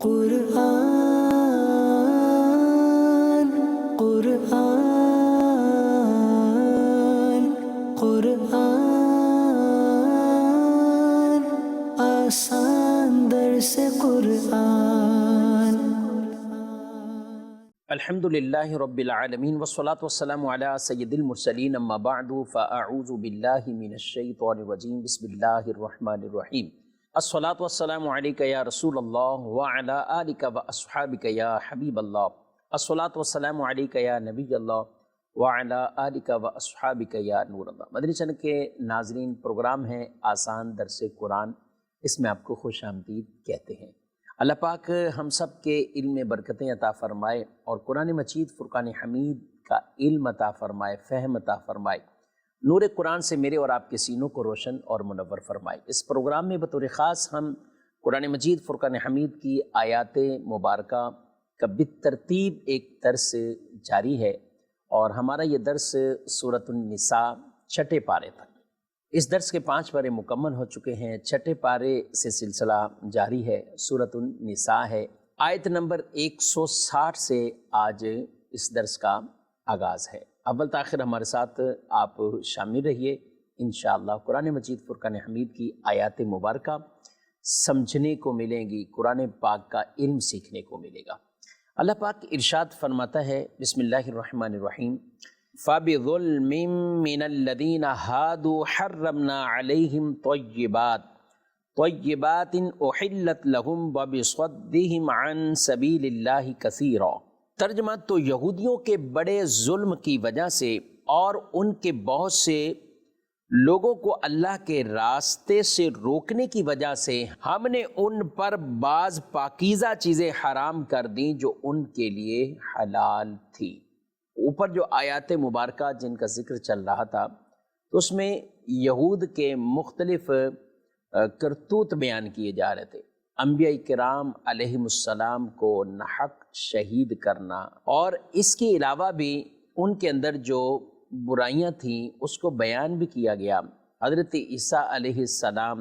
قرآن قرآن قرآن آسان درس قرآن۔ الحمدللہ رب العالمین والصلاة والسلام علی سید المرسلین، اما بعد فاعوذ باللہ من الشیطان الرجیم، بسم اللہ الرحمن الرحیم۔ الصلاة والسلام علیک یا رسول اللہ وعلی آلک واصحابک یا حبیب اللہ، الصلاة والسلام علیک یا نبی اللہ وعلی آلک واصحابک یا نور اللہ۔ مدنی چینل کے ناظرین، پروگرام ہے آسان درس قرآن، اس میں آپ کو خوش آمدید کہتے ہیں۔ اللہ پاک ہم سب کے علم میں برکتیں عطا فرمائے اور قرآن مجید فرقان حمید کا علم عطا فرمائے، فہم عطا فرمائے، نور قرآن سے میرے اور آپ کے سینوں کو روشن اور منور فرمائے۔ اس پروگرام میں بطور خاص ہم قرآن مجید فرقان حمید کی آیات مبارکہ کا بالترتیب ایک درس جاری ہے، اور ہمارا یہ درس سورۃ النساء چھٹے پارے تک۔ اس درس کے 5 پارے مکمل ہو چکے ہیں، چھٹے پارے سے سلسلہ جاری ہے، سورۃ النساء ہے۔ آیت نمبر 160 سے آج اس درس کا آغاز ہے۔ اول تاخیر ہمارے ساتھ آپ شامل رہیے، انشاءاللہ قرآن مجید فرقان حمید کی آیات مبارکہ سمجھنے کو ملیں گی، قرآن پاک کا علم سیکھنے کو ملے گا۔ اللہ پاک ارشاد فرماتا ہے، بسم اللہ الرحمن الرحیم، فَبِظُلْمٍ مِّنَ الَّذِينَ هَادُوا حَرَّمْنَا عَلَيْهِمْ طَيِّبَاتٍ أُحِلَّتْ لَهُمْ وَبِصَدِّهِمْ عَن سَبِيلِ اللَّهِ كَثِيرًا۔ ترجمہ، تو یہودیوں کے بڑے ظلم کی وجہ سے اور ان کے بہت سے لوگوں کو اللہ کے راستے سے روکنے کی وجہ سے ہم نے ان پر بعض پاکیزہ چیزیں حرام کر دیں جو ان کے لیے حلال تھی۔ اوپر جو آیات مبارکہ جن کا ذکر چل رہا تھا، تو اس میں یہود کے مختلف کرتوت بیان کیے جا رہے تھے، انبیاء کرام علیہم السلام کو ناحق شہید کرنا، اور اس کے علاوہ بھی ان کے اندر جو برائیاں تھیں اس کو بیان بھی کیا گیا۔ حضرت عیسیٰ علیہ السلام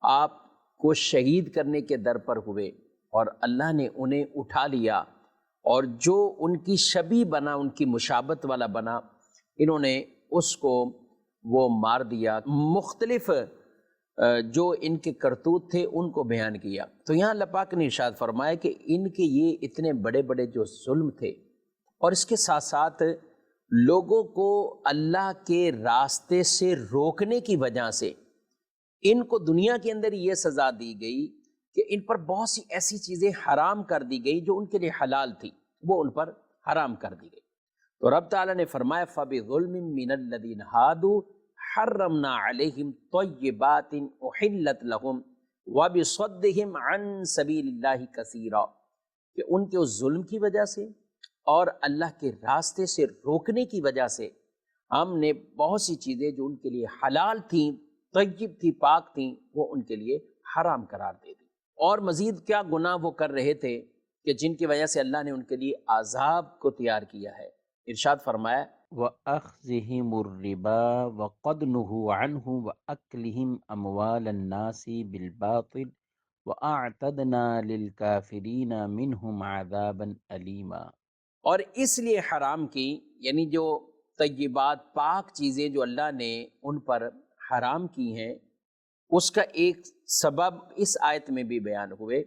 آپ کو شہید کرنے کے در پر ہوئے اور اللہ نے انہیں اٹھا لیا، اور جو ان کی شبیہ بنا، ان کی مشابہت والا بنا، انہوں نے اس کو وہ مار دیا۔ مختلف جو ان کے کرتوت تھے ان کو بیان کیا۔ تو یہاں اللہ پاک نے ارشاد فرمایا کہ ان کے یہ اتنے بڑے بڑے جو ظلم تھے، اور اس کے ساتھ ساتھ لوگوں کو اللہ کے راستے سے روکنے کی وجہ سے ان کو دنیا کے اندر یہ سزا دی گئی کہ ان پر بہت سی ایسی چیزیں حرام کر دی گئی جو ان کے لیے حلال تھی، وہ ان پر حرام کر دی گئی۔ تو رب تعالیٰ نے فرمایا فَبِظُلْمٍ مِّنَ الَّذِينَ هَادُوا حَرَّمْنَا عَلَيْهِمْ طَيِّبَاتٍ أُحِلَّتْ لَهُمْ وَبِصَدِّهِمْ عَن سَبِيلِ اللَّهِ كَثِيرًا، کہ ان کے اس ظلم کی وجہ سے اور اللہ کے راستے سے روکنے کی وجہ سے ہم نے بہت سی چیزیں جو ان کے لیے حلال تھیں، طیب تھی، پاک تھیں، وہ ان کے لیے حرام قرار دے دی۔ اور مزید کیا گناہ وہ کر رہے تھے کہ جن کی وجہ سے اللہ نے ان کے لیے عذاب کو تیار کیا ہے۔ ارشاد فرمایا وَأَخْذِهِمُ الرِّبَا وَقَدْ نُهُوا عَنْهُ وَأَكْلِهِمْ أَمْوَالَ النَّاسِ بِالْبَاطِلِ وَأَعْتَدْنَا لِلْكَافِرِينَ مِنْهُمْ عَذَابًا أَلِيمًا۔ اور اس لیے حرام کی، یعنی جو طیبات پاک چیزیں جو اللہ نے ان پر حرام کی ہیں، اس کا ایک سبب اس آیت میں بھی بیان ہوئے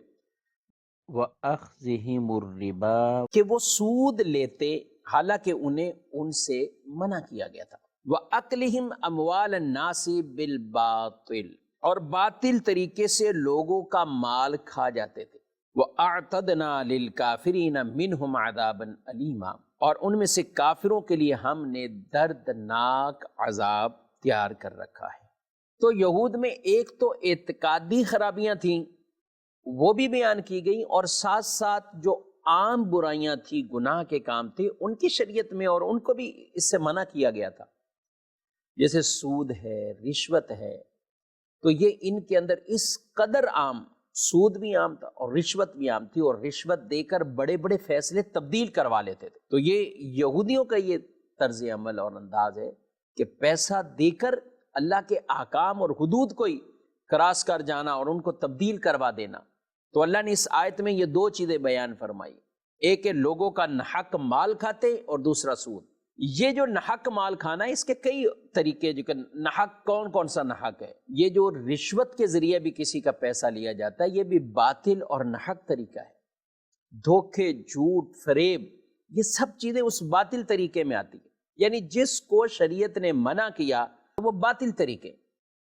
وَأَخْذِهِمُ الرِّبَا، کہ وہ سود لیتے حالانکہ انہیں ان سے منع کیا گیا تھا۔ وَأَكْلِهِمْ أَمْوَالَ النَّاسِ بِالْبَاطِلِ، اور باطل طریقے سے لوگوں کا مال کھا جاتے تھے۔ وَأَعْتَدْنَا لِلْكَافِرِينَ مِنْهُمْ عَذَابًا أَلِيمًا، اور ان میں سے کافروں کے لیے ہم نے دردناک عذاب تیار کر رکھا ہے۔ تو یہود میں ایک تو اعتقادی خرابیاں تھیں، وہ بھی بیان کی گئی، اور ساتھ ساتھ جو عام برائیاں تھیں، گناہ کے کام تھے، ان کی شریعت میں اور ان کو بھی اس سے منع کیا گیا تھا، جیسے سود ہے، رشوت ہے۔ تو یہ ان کے اندر اس قدر عام، سود بھی عام تھا اور رشوت بھی عام تھی، اور رشوت دے کر بڑے بڑے فیصلے تبدیل کروا لیتے تھے۔ تو یہ یہودیوں کا یہ طرز عمل اور انداز ہے کہ پیسہ دے کر اللہ کے احکام اور حدود کو ہی کراس کر جانا اور ان کو تبدیل کروا دینا۔ تو اللہ نے اس آیت میں یہ دو چیزیں بیان فرمائی، ایک ہے لوگوں کا ناحق مال کھاتے اور دوسرا سود۔ یہ جو ناحق مال کھانا ہے اس کے کئی طریقے، جو کہ ناحق کون کون سا ناحق ہے؟ یہ جو رشوت کے ذریعے بھی کسی کا پیسہ لیا جاتا ہے، یہ بھی باطل اور ناحق طریقہ ہے۔ دھوکے، جھوٹ، فریب، یہ سب چیزیں اس باطل طریقے میں آتی ہیں، یعنی جس کو شریعت نے منع کیا وہ باطل طریقے۔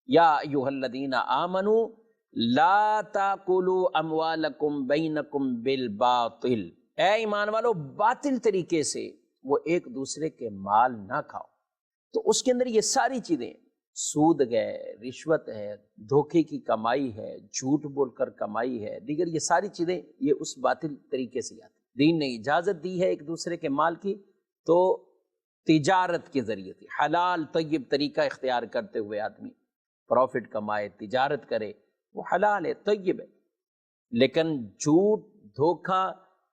یا ایھا الذین آمنوا لا تاکلوا اموالکم بینکم بالباطل، اے ایمان والو باطل طریقے سے وہ ایک دوسرے کے مال نہ کھاؤ۔ تو اس کے اندر یہ ساری چیزیں، سود ہے، رشوت ہے، دھوکے کی کمائی ہے، جھوٹ بول کر کمائی ہے، دیگر یہ ساری چیزیں یہ اس باطل طریقے سے آتی۔ دین نے اجازت دی ہے ایک دوسرے کے مال کی تو تجارت کے ذریعے سے، حلال طیب طریقہ اختیار کرتے ہوئے آدمی پروفٹ کمائے، تجارت کرے، وہ حلال ہے، طیب ہے۔ لیکن جھوٹ، دھوکہ،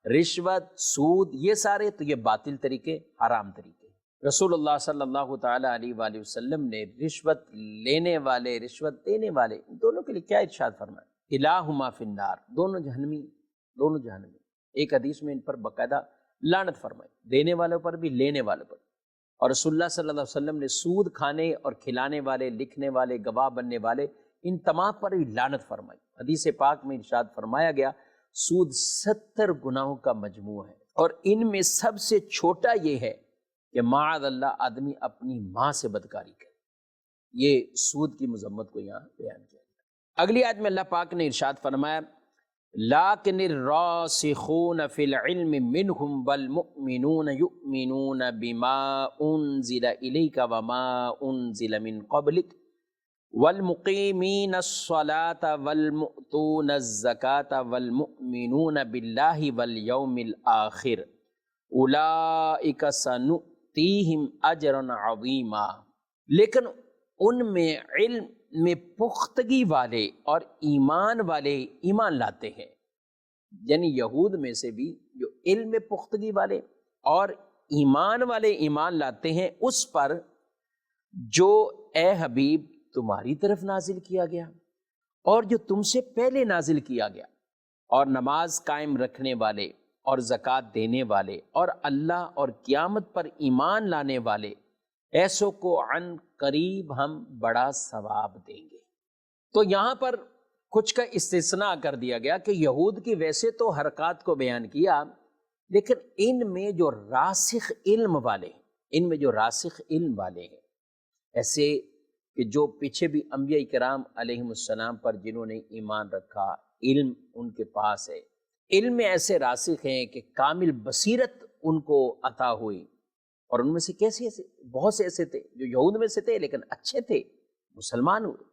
رشوت، سود، یہ سارے تو یہ باطل طریقے، حرام طریقے۔ رسول اللہ صلی اللہ تعالی علیہ وآلہ وسلم نے رشوت لینے والے، رشوت دینے والے، ان دونوں کے لیے کیا ارشاد فرمایا؟ الہما فی النار، دونوں جہنمی، دونوں جہنمی۔ ایک حدیث میں ان پر باقاعدہ لعنت فرمائی، دینے والوں پر بھی، لینے والوں پر۔ اور رسول اللہ صلی اللہ علیہ وسلم نے سود کھانے اور کھلانے والے، لکھنے والے، گواہ بننے والے، ان تمام پر بھی لعنت فرمائی۔ حدیث پاک میں ارشاد فرمایا گیا سود 70 گناہوں کا مجموعہ ہے، اور ان میں سب سے چھوٹا یہ ہے کہ معاذ اللہ آدمی اپنی ماں سے بدکاری کرے۔ یہ سود کی مذمت کو یہاں بیان کیا گیا۔ اگلی آیت میں اللہ پاک نے ارشاد فرمایا لَٰكِنِ الرَّاسِخُونَ فِي الْعِلْمِ مِنْهُمْ وَالْمُؤْمِنُونَ يُؤْمِنُونَ بِمَا أُنزِلَ إِلَيْكَ وَمَا أُنزِلَ مِنْ قَبْلِكَ وَالْمُقِيمِينَ الصَّلَاةَ وَالْمُؤْتُونَ الزَّكَاةَ وَالْمُؤْمِنُونَ بِاللَّهِ وَالْيَوْمِ الْآخِرِ أُولَٰئِكَ سَنُؤْتِيهِمْ أَجْرًا عَظِيمًا۔ لیکن ان میں علم میں پختگی والے اور ایمان والے ایمان لاتے ہیں، یعنی یہود میں سے بھی جو علم میں پختگی والے اور ایمان والے ایمان لاتے ہیں اس پر جو اے حبیب تمہاری طرف نازل کیا گیا اور جو تم سے پہلے نازل کیا گیا، اور نماز قائم رکھنے والے اور زکوٰۃ دینے والے اور اللہ اور قیامت پر ایمان لانے والے، ایسوں کو عن قریب ہم بڑا ثواب دیں گے۔ تو یہاں پر کچھ کا استثناء کر دیا گیا کہ یہود کی ویسے تو حرکات کو بیان کیا، لیکن ان میں جو راسخ علم والے ہیں، ان میں جو راسخ علم والے ہیں، ایسے کہ جو پیچھے بھی انبیاء کرام علیہم السلام پر جنہوں نے ایمان رکھا، علم ان کے پاس ہے، علم میں ایسے راسخ ہیں کہ کامل بصیرت ان کو عطا ہوئی، اور ان میں سے کیسے ایسے بہت سے ایسے تھے جو یہود میں سے تھے لیکن اچھے تھے، مسلمان ہوئے،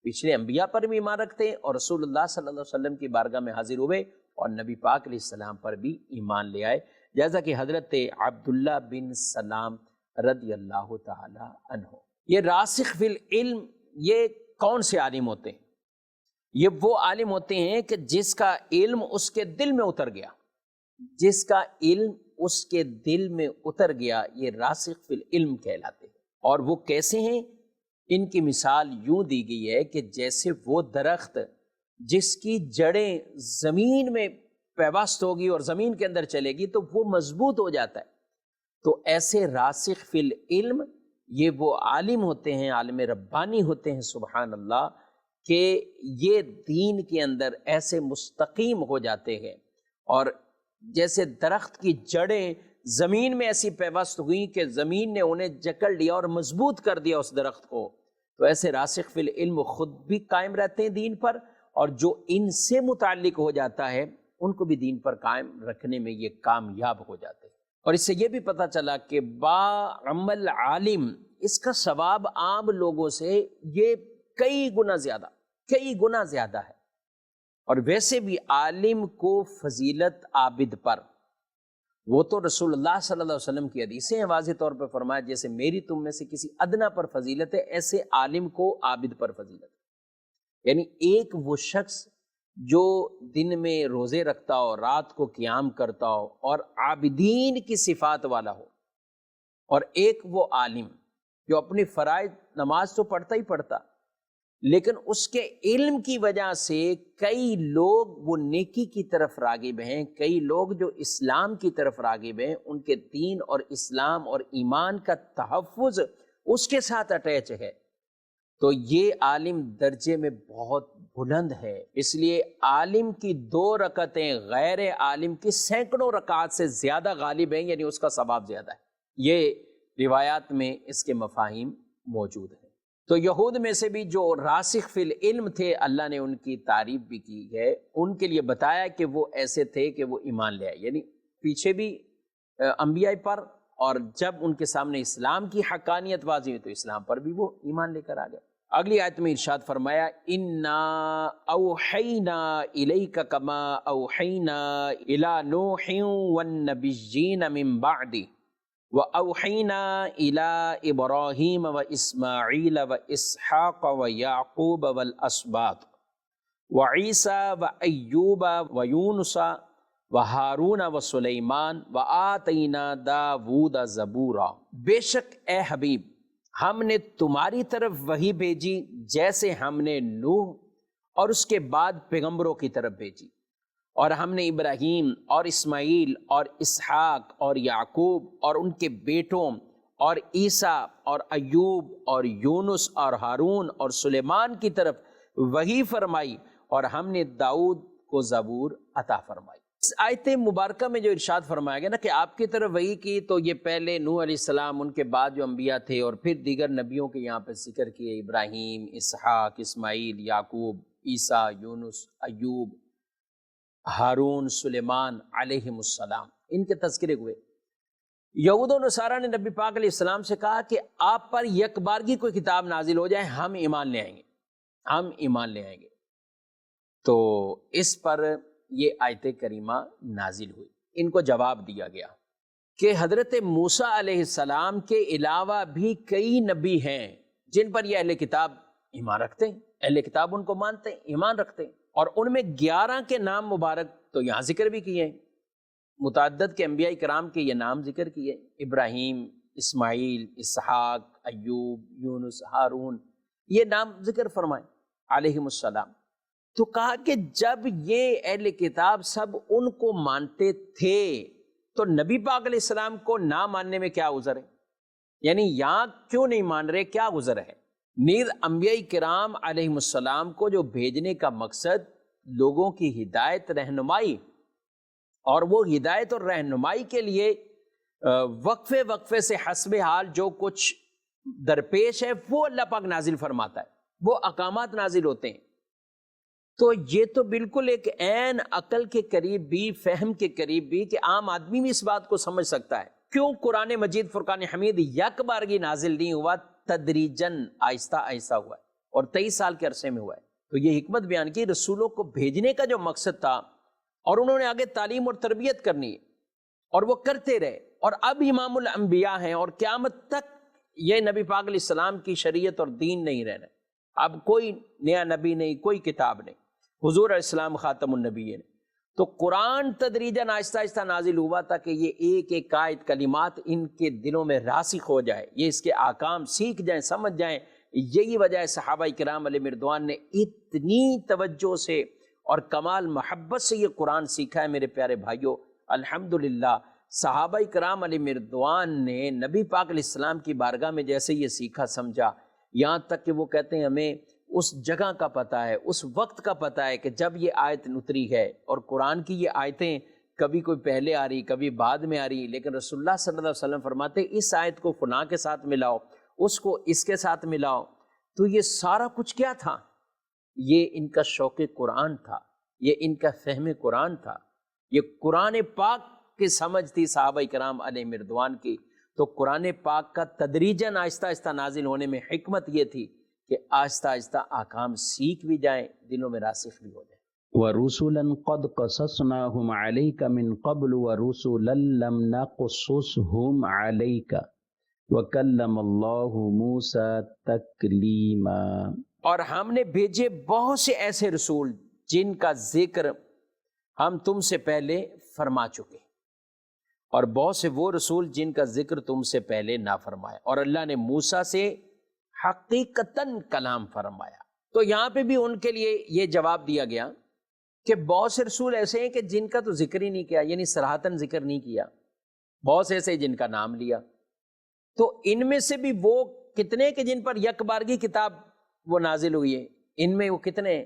پچھلے انبیاء پر بھی ایمان رکھتے ہیں اور رسول اللہ صلی اللہ علیہ وسلم کی بارگاہ میں حاضر ہوئے اور نبی پاک علیہ السلام پر بھی ایمان لے آئے، جیسا کہ حضرت عبداللہ بن سلام رضی اللہ تعالی عنہ۔ یہ راسخ فی العلم، یہ کون سے عالم ہوتے ہیں؟ یہ وہ عالم ہوتے ہیں کہ جس کا علم اس کے دل میں اتر گیا، جس کا علم اس کے دل میں اتر گیا، یہ راسخ فی العلم کہلاتے ہیں۔ اور وہ کیسے ہیں؟ ان کی مثال یوں دی گئی ہے کہ جیسے وہ درخت جس کی جڑیں زمین میں پیوست ہوگی اور زمین کے اندر چلے گی تو وہ مضبوط ہو جاتا ہے، تو ایسے راسخ فی العلم یہ وہ عالم ہوتے ہیں، عالم ربانی ہوتے ہیں، سبحان اللہ، کہ یہ دین کے اندر ایسے مستقیم ہو جاتے ہیں، اور جیسے درخت کی جڑیں زمین میں ایسی پیوست ہوئی کہ زمین نے انہیں جکڑ لیا اور مضبوط کر دیا اس درخت کو، تو ایسے راسخ فی العلم خود بھی قائم رہتے ہیں دین پر، اور جو ان سے متعلق ہو جاتا ہے ان کو بھی دین پر قائم رکھنے میں یہ کامیاب ہو جاتے ہیں۔ اور اس سے یہ بھی پتہ چلا کہ با عمل عالم، اس کا ثواب عام لوگوں سے یہ کئی گنا زیادہ ہے۔ اور ویسے بھی عالم کو فضیلت عابد پر، وہ تو رسول اللہ صلی اللہ علیہ وسلم کی حدیثیں ہیں، واضح طور پہ فرمایا جیسے میری تم میں سے کسی ادنا پر فضیلت ہے، ایسے عالم کو عابد پر فضیلت ہے۔ یعنی ایک وہ شخص جو دن میں روزے رکھتا ہو، رات کو قیام کرتا ہو اور عابدین کی صفات والا ہو، اور ایک وہ عالم جو اپنی فرائض نماز تو پڑھتا ہی پڑھتا، لیکن اس کے علم کی وجہ سے کئی لوگ وہ نیکی کی طرف راغب ہیں، کئی لوگ جو اسلام کی طرف راغب ہیں، ان کے دین اور اسلام اور ایمان کا تحفظ اس کے ساتھ اٹیچ ہے، تو یہ عالم درجے میں بہت بلند ہے۔ اس لیے عالم کی 2 رکعتیں غیر عالم کی سینکڑوں رکعات سے زیادہ غالب ہیں، یعنی اس کا ثواب زیادہ ہے۔ یہ روایات میں اس کے مفاہیم موجود ہیں۔ تو یہود میں سے بھی جو راسخ فی العلم تھے، اللہ نے ان کی تعریف بھی کی ہے، ان کے لیے بتایا کہ وہ ایسے تھے کہ وہ ایمان لے آئے، یعنی پیچھے بھی انبیاء پر، اور جب ان کے سامنے اسلام کی حقانیت واضح ہوئی تو اسلام پر بھی وہ ایمان لے کر آ گئے۔ اگلی آیت میں ارشاد فرمایا انا اوحینا الیک کما اوحینا الی نوح والنبیین من بعدی وَأَوْحَيْنَا إِلَىٰ إِبْرَاهِيمَ وَإِسْمَاعِيلَ وَإِسْحَاقَ وَيَعْقُوبَ وَالْأَسْبَاطِ وَعِيسَىٰ وَأَيُّوبَ وَيُونُسَ وَهَارُونَ وَسُلَيْمَانَ وَآتَيْنَا دَاوُودَ زَبُورًا۔ بے شک اے حبیب ہم نے تمہاری طرف وحی بھیجی جیسے ہم نے نوح اور اس کے بعد پیغمبروں کی طرف بھیجی، اور ہم نے ابراہیم اور اسماعیل اور اسحاق اور یعقوب اور ان کے بیٹوں اور عیسیٰ اور ایوب اور یونس اور ہارون اور سلیمان کی طرف وحی فرمائی، اور ہم نے داؤد کو زبور عطا فرمائی۔ اس آیت مبارکہ میں جو ارشاد فرمایا گیا نا کہ آپ کی طرف وحی کی، تو یہ پہلے نوح علیہ السلام، ان کے بعد جو انبیاء تھے، اور پھر دیگر نبیوں کے یہاں پہ ذکر کیے، ابراہیم، اسحاق، اسماعیل، یعقوب، عیسیٰ، یونس، ایوب، ہارون، سلیمان علیہم السلام، ان کے تذکرے ہوئے۔ یہود و نصارہ نے نبی پاک علیہ السلام سے کہا کہ آپ پر یک بارگی کوئی کتاب نازل ہو جائے، ہم ایمان لے آئیں گے، ہم ایمان لے آئیں گے۔ تو اس پر یہ آیت کریمہ نازل ہوئی، ان کو جواب دیا گیا کہ حضرت موسیٰ علیہ السلام کے علاوہ بھی کئی نبی ہیں جن پر یہ اہل کتاب ایمان رکھتے ہیں، اہل کتاب ان کو مانتے ہیں، ایمان رکھتے ہیں، اور ان میں 11 کے نام مبارک تو یہاں ذکر بھی کیے ہیں، متعدد کے انبیاء کرام کے یہ نام ذکر کیے، ابراہیم، اسماعیل، اسحاق، ایوب، یونس، ہارون، یہ نام ذکر فرمائے علیہم السلام۔ تو کہا کہ جب یہ اہل کتاب سب ان کو مانتے تھے تو نبی پاک علیہ السلام کو نہ ماننے میں کیا عذر ہے؟ یعنی یہاں کیوں نہیں مان رہے، کیا عذر ہے؟ نیز انبیاء کرام علیہم السلام کو جو بھیجنے کا مقصد لوگوں کی ہدایت، رہنمائی، اور وہ ہدایت اور رہنمائی کے لیے وقفے وقفے سے حسب حال جو کچھ درپیش ہے وہ اللہ پاک نازل فرماتا ہے، وہ احکامات نازل ہوتے ہیں۔ تو یہ تو بالکل ایک عین عقل کے قریب بھی، فہم کے قریب بھی، کہ عام آدمی بھی اس بات کو سمجھ سکتا ہے۔ کیوں قرآن مجید فرقان حمید یک بارگی نازل نہیں ہوا، تدریجاً آہستہ آہستہ ہوا ہے، اور 23 سال کے عرصے میں ہوا ہے۔ تو یہ حکمت بیان کی، رسولوں کو بھیجنے کا جو مقصد تھا، اور انہوں نے آگے تعلیم اور تربیت کرنی ہے، اور وہ کرتے رہے، اور اب امام الانبیاء ہیں، اور قیامت تک یہ نبی پاک علیہ السلام کی شریعت اور دین نہیں رہنا۔ اب کوئی نیا نبی نہیں، کوئی کتاب نہیں، حضور علیہ السلام خاتم النبیین۔ تو قرآن تدریجاً آہستہ آہستہ نازل ہوا تاکہ یہ ایک ایک آیت کلمات ان کے دلوں میں راسخ ہو جائے، یہ اس کے احکام سیکھ جائیں، سمجھ جائیں۔ یہی وجہ ہے صحابہ کرام علیہ مردوان نے اتنی توجہ سے اور کمال محبت سے یہ قرآن سیکھا ہے۔ میرے پیارے بھائیوں، الحمدللہ صحابہ کرام علیہ مردوان نے نبی پاک علیہ السلام کی بارگاہ میں جیسے یہ سیکھا سمجھا، یہاں تک کہ وہ کہتے ہیں ہمیں اس جگہ کا پتہ ہے، اس وقت کا پتہ ہے کہ جب یہ آیت اتری ہے، اور قرآن کی یہ آیتیں کبھی کوئی پہلے آ رہی، کبھی بعد میں آ رہی، لیکن رسول اللہ صلی اللہ علیہ وسلم فرماتے اس آیت کو فلاں کے ساتھ ملاؤ، اس کو اس کے ساتھ ملاؤ۔ تو یہ سارا کچھ کیا تھا؟ یہ ان کا شوق قرآن تھا، یہ ان کا فہم قرآن تھا، یہ قرآن پاک کی سمجھ تھی صحابہ کرام علیہ مردوان کی۔ تو قرآن پاک کا تدریجاً آہستہ آہستہ نازل ہونے میں حکمت یہ تھی کہ آہستہ آہستہ احکام سیکھ بھی جائیں، دلوں میں راسخ بھی ہو جائیں۔ وَرُسُلًا قَدْ قَصَصْنَاهُمْ عَلَيْكَ مِنْ قَبْلُ وَرُسُلًا لَمْ نَقْصُصْهُمْ عَلَيْكَ وَكَلَّمَ اللَّهُ مُوسَىٰ تَكْلِيمًا۔ اور ہم نے بھیجے بہت سے ایسے رسول جن کا ذکر ہم تم سے پہلے فرما چکے، اور بہت سے وہ رسول جن کا ذکر تم سے پہلے نہ فرمایا، اور اللہ نے موسیٰ سے حقیقتاً کلام فرمایا۔ تو یہاں پہ بھی ان کے لیے یہ جواب دیا گیا کہ بہت سے رسول ایسے ہیں کہ جن کا تو ذکر ہی نہیں کیا، یعنی صراحتاً ذکر نہیں کیا، بہت سے ایسے جن کا نام لیا، تو ان میں سے بھی وہ کتنے کہ جن پر یک بارگی کتاب وہ نازل ہوئی ہے، ان میں وہ کتنے ہیں؟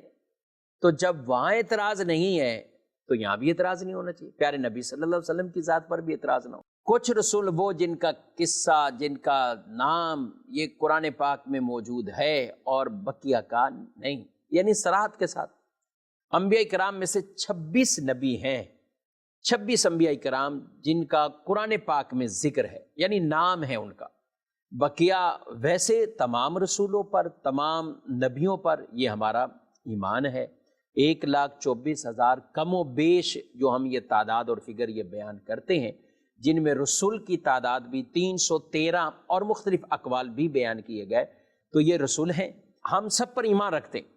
تو جب وہاں اعتراض نہیں ہے تو یہاں بھی اعتراض نہیں ہونا چاہیے، پیارے نبی صلی اللہ علیہ وسلم کی ذات پر بھی اعتراض نہ ہو۔ کچھ رسول وہ جن کا قصہ، جن کا نام یہ قرآن پاک میں موجود ہے اور بقیہ کا نہیں، یعنی صراحت کے ساتھ۔ انبیاء کرام میں سے 26 نبی ہیں، 26 انبیاء کرام جن کا قرآن پاک میں ذکر ہے، یعنی نام ہے ان کا۔ بقیہ ویسے تمام رسولوں پر، تمام نبیوں پر یہ ہمارا ایمان ہے۔ 1,24,000 کم و بیش جو ہم یہ تعداد اور فگر یہ بیان کرتے ہیں، جن میں رسول کی تعداد بھی 313 اور مختلف اقوال بھی بیان کیے گئے، تو یہ رسول ہیں، ہم سب پر ایمان رکھتے ہیں۔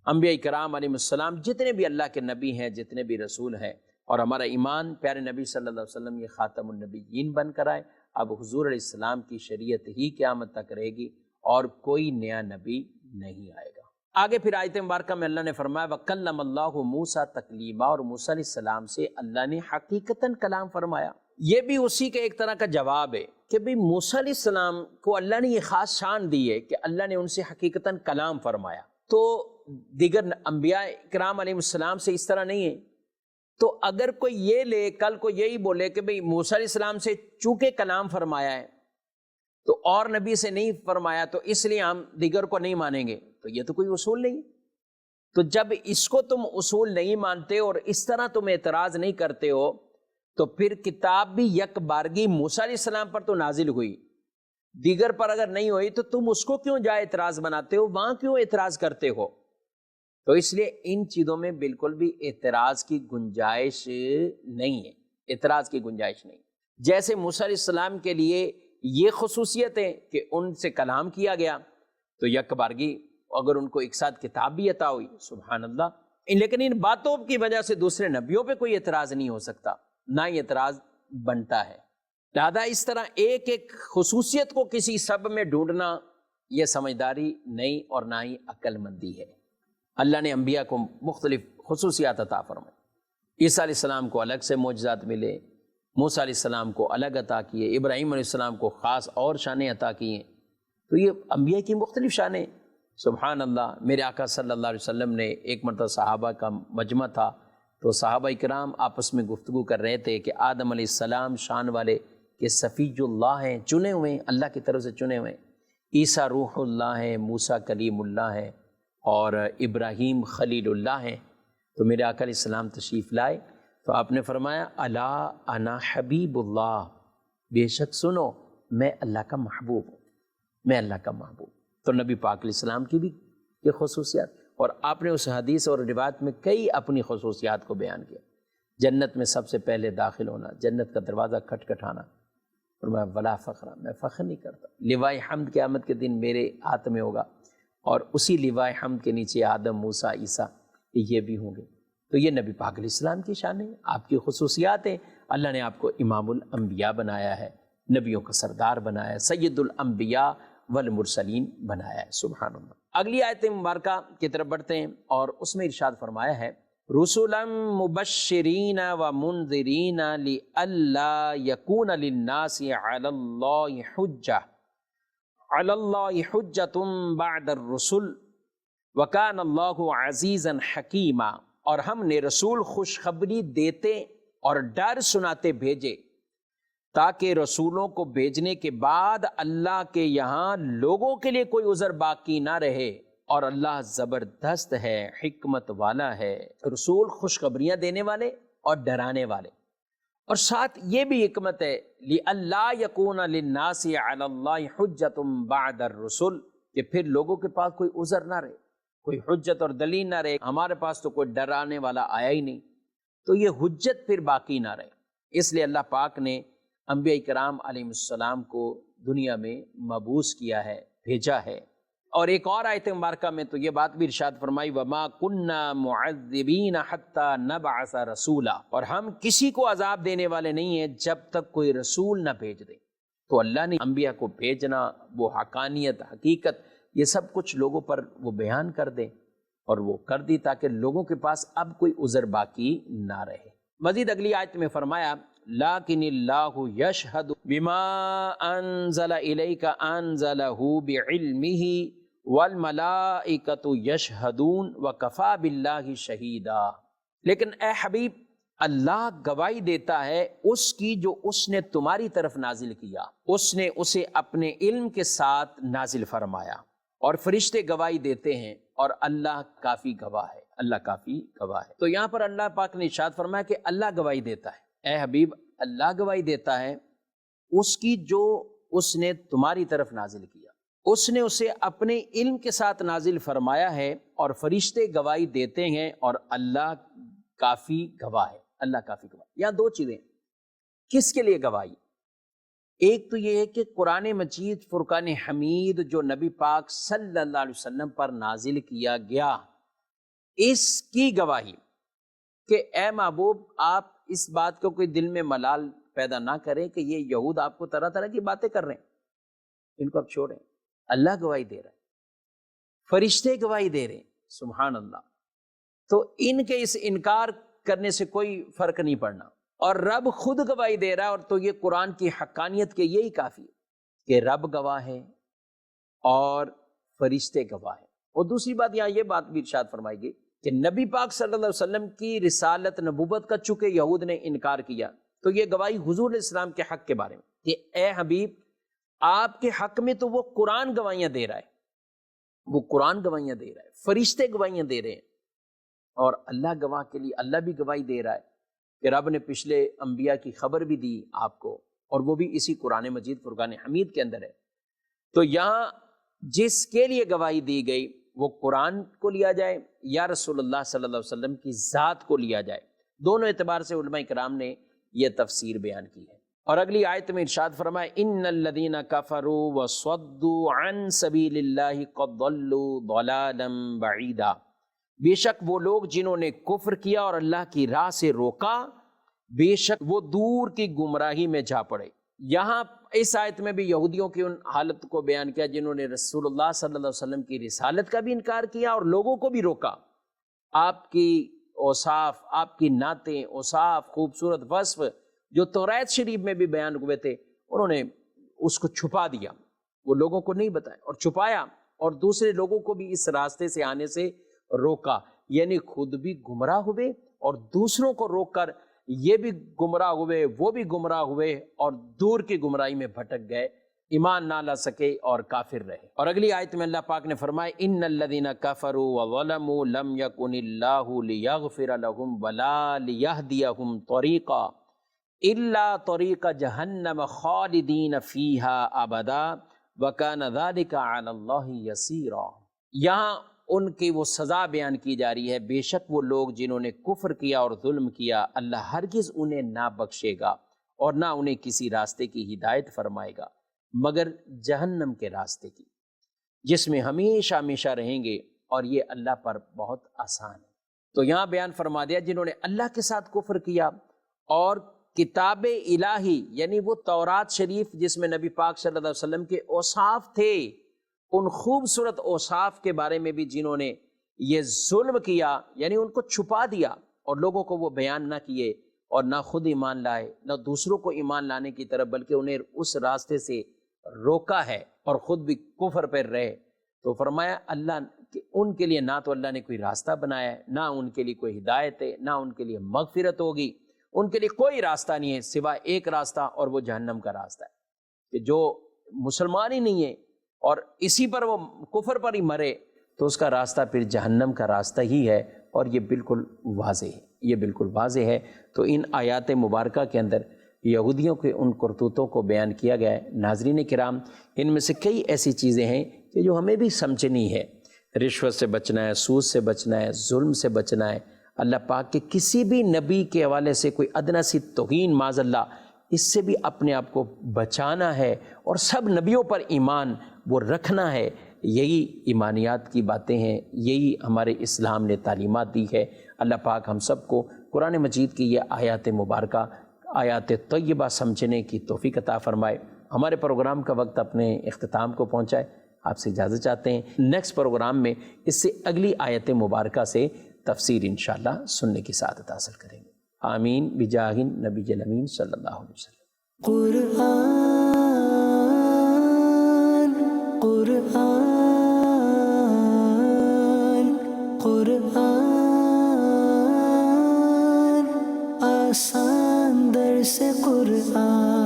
انبیاء کرام علیہ السلام جتنے بھی اللہ کے نبی ہیں، جتنے بھی رسول ہیں، اور ہمارا ایمان پیارے نبی صلی اللہ علیہ وسلم یہ خاتم النبیین بن کر آئے۔ اب حضور علیہ السلام کی شریعت ہی قیامت تک رہے گی اور کوئی نیا نبی نہیں آئے گا۔ آگے پھر آیت مبارکہ میں اللہ نے فرمایا وَكَلَّمَ اللَّهُ مُوسَىٰ تَكْلِيمًا، اور موسیٰ علیہ السلام سے اللہ نے حقیقتاً کلام فرمایا۔ یہ بھی اسی کا ایک طرح کا جواب ہے کہ بھئی موسیٰ علیہ السلام کو اللہ نے یہ خاص شان دی ہے کہ اللہ نے ان سے حقیقتاً کلام فرمایا، تو دیگر انبیاء کرام علیہ السلام سے اس طرح نہیں ہے۔ تو اگر کوئی یہ لے کل کو یہی بولے کہ بھئی موسیٰ علیہ السلام سے چونکہ کلام فرمایا ہے تو اور نبی سے نہیں فرمایا تو اس لیے ہم دیگر کو نہیں مانیں گے، تو یہ تو کوئی اصول نہیں۔ تو جب اس کو تم اصول نہیں مانتے اور اس طرح تم اعتراض نہیں کرتے ہو، تو پھر کتاب بھی یک بارگی موسیٰ علیہ السلام پر تو نازل ہوئی، دیگر پر اگر نہیں ہوئی تو تم اس کو کیوں جائے اعتراض بناتے ہو، وہاں کیوں اعتراض کرتے ہو؟ تو اس لیے ان چیزوں میں بالکل بھی اعتراض کی گنجائش نہیں ہے، اعتراض کی گنجائش نہیں۔ جیسے موسیٰ علیہ السلام کے لیے یہ خصوصیت ہے کہ ان سے کلام کیا گیا تو یک بارگی، اگر ان کو ایک ساتھ کتاب بھی عطا ہوئی، سبحان اللہ، لیکن ان باتوں کی وجہ سے دوسرے نبیوں پہ کوئی اعتراض نہیں ہو سکتا، نہ ہی اعتراض بنتا ہے۔ لہذا اس طرح ایک ایک خصوصیت کو کسی سب میں ڈھونڈنا یہ سمجھداری نہیں اور نہ ہی عقل مندی ہے۔ اللہ نے انبیاء کو مختلف خصوصیات عطا فرمائے، عیسیٰ علیہ السلام کو الگ سے معجزات ملے، موسیٰ علیہ السلام کو الگ عطا کیے، ابراہیم علیہ السلام کو خاص اور شانیں عطا کیے، تو یہ انبیاء کی مختلف شانیں۔ سبحان اللہ، میرے آقا صلی اللہ علیہ وسلم نے ایک مرتبہ صحابہ کا مجمع تھا، تو صحابہ کرام آپس میں گفتگو کر رہے تھے کہ آدم علیہ السلام شان والے کہ صفی اللہ ہیں، چنے ہوئے ہیں، اللہ کی طرف سے چنے ہوئے ہیں، عیسیٰ روح اللہ ہیں، موسیٰ کلیم اللہ ہیں، اور ابراہیم خلیل اللہ ہیں۔ تو میرے آقا علیہ السلام تشریف لائے تو آپ نے فرمایا الا انا حبیب اللہ، بے شک سنو میں اللہ کا محبوب ہوں، میں اللہ کا محبوب۔ تو نبی پاک علیہ السلام کی بھی یہ خصوصیات، اور آپ نے اس حدیث اور روایت میں کئی اپنی خصوصیات کو بیان کیا۔ جنت میں سب سے پہلے داخل ہونا، جنت کا دروازہ کھٹکھٹانا، فرمایا ولا فخر، میں فخر نہیں کرتا، لواء حمد قیامت کے دن میرے ہاتھ میں ہوگا، اور اسی لواء حمد کے نیچے آدم، موسیٰ، عیسیٰ یہ بھی ہوں گے۔ تو یہ نبی پاک علیہ السلام کی شان ہے، آپ کی خصوصیات ہیں۔ اللہ نے آپ کو امام الانبیاء بنایا ہے، نبیوں کا سردار بنایا ہے، سید الانبیاء والمرسلین بنایا ہے، سبحان اللہ۔ اگلی آیت مبارکہ کی طرف بڑھتے ہیں، اور اس میں ارشاد فرمایا ہے رسلا مبشرین ومنذرین لئلا یکون للناس علی اللہ حجۃ بعد الرسل وکان اللہ عزیزا حکیما، اور ہم نے رسول خوشخبری دیتے اور ڈر سناتے بھیجے تاکہ رسولوں کو بھیجنے کے بعد اللہ کے یہاں لوگوں کے لیے کوئی عذر باقی نہ رہے، اور اللہ زبردست ہے، حکمت والا ہے۔ رسول خوشخبریاں دینے والے اور ڈرانے والے، اور ساتھ یہ بھی حکمت ہے لِأَلَّا يَكُونَ لِلنَّاسِ عَلَى اللَّهِ حُجَّةٌ بَعْدَ الرُّسُلِ، کہ پھر لوگوں کے پاس کوئی عذر نہ رہے، کوئی حجت اور دلیل نہ رہے، ہمارے پاس تو کوئی ڈرانے والا آیا ہی نہیں، تو یہ حجت پھر باقی نہ رہے۔ اس لیے اللہ پاک نے انبیاء کرام علیہ السلام کو دنیا میں مبعوث کیا ہے، بھیجا ہے۔ اور ایک اور آیت مبارکہ میں تو یہ بات بھی ارشاد فرمائی وَمَا كُنَّا مُعَذِّبِينَ حَتَّى نَبْعَثَ رَسُولًا، اور ہم کسی کو عذاب دینے والے نہیں ہیں جب تک کوئی رسول نہ بھیج دے۔ تو اللہ نے انبیاء کو بھیجنا، وہ حقانیت، حقیقت یہ سب کچھ لوگوں پر وہ بیان کر دیں، اور وہ کر دی تاکہ لوگوں کے پاس اب کوئی عذر باقی نہ رہے۔ مزید اگلی آیت میں فرمایا لیکن اللہ یشہد بما انزل الیک انزلہ بعلمہ والملائکۃ یشہدون وکفی باللہ شہیدا، لیکن اے حبیب اللہ گواہی دیتا ہے اس کی جو اس نے تمہاری طرف نازل کیا، اس نے اسے اپنے علم کے ساتھ نازل فرمایا، اور فرشتے گواہی دیتے ہیں، اور اللہ کافی گواہ ہے، اللہ کافی گواہ ہے۔ تو یہاں پر اللہ پاک نے ارشاد فرمایا کہ اللہ گواہی دیتا ہے، اے حبیب اللہ گواہی دیتا ہے اس کی جو اس نے تمہاری طرف نازل کیا، اس نے اسے اپنے علم کے ساتھ نازل فرمایا ہے، اور فرشتے گواہی دیتے ہیں، اور اللہ کافی گواہ ہے، اللہ کافی گواہ۔ یہاں دو چیزیں، کس کے لیے گواہی؟ ایک تو یہ ہے کہ قرآن مجید فرقان حمید جو نبی پاک صلی اللہ علیہ وسلم پر نازل کیا گیا، اس کی گواہی کہ اے محبوب آپ اس بات کو کوئی دل میں ملال پیدا نہ کریں کہ یہ یہود آپ کو طرح طرح کی باتیں کر رہے ہیں، ان کو اب چھوڑیں۔ اللہ گواہی دے رہا ہے، فرشتے گواہی دے رہے ہیں، سبحان اللہ۔ تو ان کے اس انکار کرنے سے کوئی فرق نہیں پڑنا، اور رب خود گواہی دے رہا ہے، اور تو یہ قرآن کی حقانیت کے یہی کافی ہے کہ رب گواہ ہے اور فرشتے گواہ ہیں۔ اور دوسری بات یہاں یہ بات بھی ارشاد فرمائی گئی کہ نبی پاک صلی اللہ علیہ وسلم کی رسالت نبوت کا چونکہ یہود نے انکار کیا، تو یہ گواہی حضور علیہ السلام کے حق کے بارے میں کہ اے حبیب آپ کے حق میں تو وہ قرآن گواہیاں دے رہا ہے، وہ قرآن گواہیاں دے رہا ہے، فرشتے گواہیاں دے رہے ہیں، اور اللہ گواہ کے لیے اللہ بھی گواہی دے رہا ہے کہ رب نے پچھلے انبیاء کی خبر بھی دی آپ کو، اور وہ بھی اسی قرآن مجید فرقان حمید کے اندر ہے۔ تو یہاں جس کے لیے گواہی دی گئی وہ قرآن کو لیا جائے یا رسول اللہ صلی اللہ علیہ وسلم کی ذات کو لیا جائے، دونوں اعتبار سے علماء کرام نے یہ تفسیر بیان کی ہے۔ اور اگلی آیت میں ارشاد فرمائے ان الذین کفروا وصدوا عن سبیل اللہ قد ضلوا ضلالا بعیدا، بے شک وہ لوگ جنہوں نے کفر کیا اور اللہ کی راہ سے روکا، بے شک وہ دور کی گمراہی میں جا پڑے۔ یہاں اس آیت میں بھی یہودیوں کی ان حالت کو بیان کیا جنہوں نے رسول اللہ صلی اللہ علیہ وسلم کی رسالت کا بھی انکار کیا اور لوگوں کو بھی روکا۔ آپ کی اوصاف، آپ کی نعتیں، اوصاف، خوبصورت وصف جو توریت شریف میں بھی بیان ہوئے تھے، انہوں نے اس کو چھپا دیا، وہ لوگوں کو نہیں بتایا اور چھپایا، اور دوسرے لوگوں کو بھی اس راستے سے آنے سے روکا، یعنی خود بھی گمراہ ہوئے اور دوسروں کو روک کر یہ بھی گمراہ ہوئے، وہ بھی گمراہ ہوئے، اور دور کی گمراہی میں بھٹک گئے، ایمان نہ لا سکے اور کافر رہے۔ اور اگلی آیت میں اللہ پاک نے فرمایا ان الذین کفروا وظلموا لم یکن اللہ لیغفر لهم ولا لیہدیہم طریقا الا طریق جہنم خالدین فیہا ابدا وکان ذلک علی اللہ یسیرا۔ یہاں ان کی وہ سزا بیان کی جا رہی ہے، بے شک وہ لوگ جنہوں نے کفر کیا اور ظلم کیا، اللہ ہرگز انہیں نہ بخشے گا اور نہ انہیں کسی راستے کی ہدایت فرمائے گا مگر جہنم کے راستے کی، جس میں ہمیشہ ہمیشہ رہیں گے، اور یہ اللہ پر بہت آسان ہے۔ تو یہاں بیان فرما دیا جنہوں نے اللہ کے ساتھ کفر کیا اور کتاب الہی یعنی وہ تورات شریف جس میں نبی پاک صلی اللہ علیہ وسلم کے اوصاف تھے، ان خوبصورت اوصاف کے بارے میں بھی جنہوں نے یہ ظلم کیا، یعنی ان کو چھپا دیا اور لوگوں کو وہ بیان نہ کیے، اور نہ خود ایمان لائے نہ دوسروں کو ایمان لانے کی طرف، بلکہ انہیں اس راستے سے روکا ہے اور خود بھی کفر پر رہے، تو فرمایا اللہ ان کے لیے نہ تو اللہ نے کوئی راستہ بنایا ہے، نہ ان کے لیے کوئی ہدایت ہے، نہ ان کے لیے مغفرت ہوگی، ان کے لیے کوئی راستہ نہیں ہے سوائے ایک راستہ، اور وہ جہنم کا راستہ ہے، کہ جو مسلمان ہی نہیں ہے اور اسی پر وہ کفر پر ہی مرے تو اس کا راستہ پھر جہنم کا راستہ ہی ہے، اور یہ بالکل واضح ہے، یہ بالکل واضح ہے۔ تو ان آیات مبارکہ کے اندر یہودیوں کے ان کرتوتوں کو بیان کیا گیا ہے۔ ناظرین کرام، ان میں سے کئی ایسی چیزیں ہیں کہ جو ہمیں بھی سمجھنی ہے، رشوت سے بچنا ہے، سود سے بچنا ہے، ظلم سے بچنا ہے، اللہ پاک کے کسی بھی نبی کے حوالے سے کوئی ادنا سی توہین معاذ اللہ، اس سے بھی اپنے آپ کو بچانا ہے، اور سب نبیوں پر ایمان وہ رکھنا ہے۔ یہی ایمانیات کی باتیں ہیں، یہی ہمارے اسلام نے تعلیمات دی ہے۔ اللہ پاک ہم سب کو قرآن مجید کی یہ آیات مبارکہ، آیات طیبہ سمجھنے کی توفیق عطا فرمائے۔ ہمارے پروگرام کا وقت اپنے اختتام کو پہنچا ہے۔ آپ سے اجازت چاہتے ہیں. نیکسٹ پروگرام میں اس سے اگلی آیت مبارکہ سے تفسیر انشاءاللہ سننے کی سعادت حاصل کریں گے. آمین بجاہ نبی الامین صلی اللہ علیہ وسلم. قرآن قرآن قرآن آسان درس قرآن.